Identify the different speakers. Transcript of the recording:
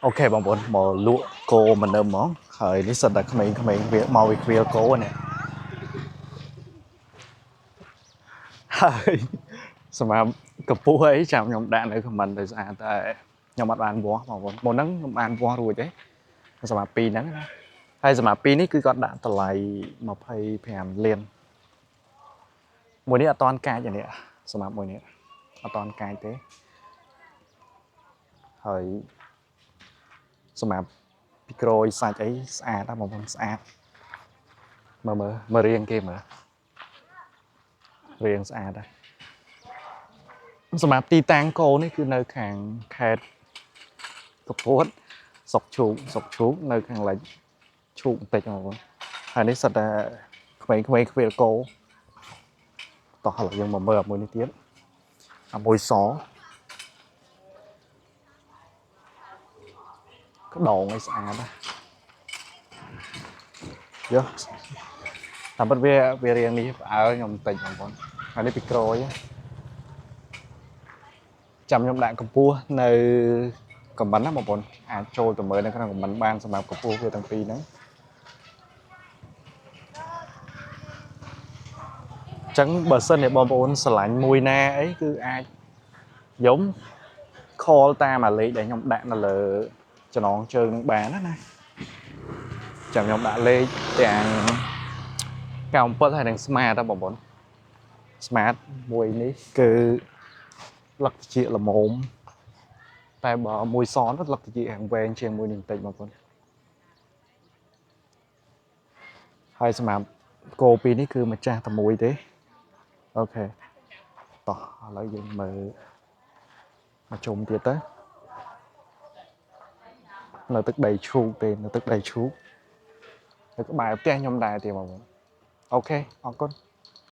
Speaker 1: okបងប្អូនមកលក់គោមិននឹមហ្មងហើយនេះសិតតែក្មេងៗវាមកវាគ្រាលគោនេះហើយសម្រាប់កពស់អីចាំខ្ញុំដាក់នៅខមមិនទៅស្អាតតែខ្ញុំអត់បានវាស់បងប្អូនមុនហ្នឹងខ្ញុំបានវាស់រួចទេសម្រាប់ពីរហ្នឹងណាហើយសម្រាប់ពីរនេះគឺគាត់ដាក់តម្លៃ25លានមួយនេះអត់តាន់កាចទេនេះសម្រាប់មួយនេះអត់តាន់កាចទេហើយសម្រាប់ពីក្រូយសាច់អីស្អាតណាបងប្អូនស្អាតមើលរៀងគេមើលរៀងស្អាតដែរសម្រាប់ទីតាំងគោនេះគឺនៅខាងខេត្តកពួតស្រុកឈូកនៅខាងលិចឈូកបន្តិចបងប្អូនហើយនេះសិតតែក្មេងៗខ្វៀលគោតោះឥឡូវយើងមកមើលមួយនេះទៀតអាមួយសក្តោងឲ្យស្អាតណាយោតាមពិតវារៀងនេះផ្អើលខ្ញុំបន្តិចបងប្អូនហើយនេះពីក្រូយចាំខ្ញុំដាក់កម្ពស់នៅខមមិនណាបងប្អូនអាចចូលទៅមើលនៅក្នុងខមមិនបានសម្រាប់កម្ពស់វាទាំងពីរហ្នឹងចឹងបើសិនជាបងប្អូនស្រឡាញ់មួយណាអីគឺអាចយំ call តាមអាលេខដែលខ្ញុំដាក់នៅលើចំណងជើងនឹងបានណាចាំខ្ញុំដាក់លេខទាំង97ហើយនឹង smart ដែរបងប្អូន smart មួយនេះគឺលឹកជាល្មមតែបើមួយសនលឹកជាហាងវែងជាងមួយនេះបន្តិចបងប្អូនហើយសម្រាប់គោពីរនេះគឺម្ចាស់តែមួយទេអូខេតោះឥឡូវយើងមើលមកជុំទៀតទៅនៅទឹកដីឈូកទេនៅទឹកដីឈូកនៅក្បែរផ្ទះខ្ញុំដែរទេបងប្អូនអូខេអរគុណ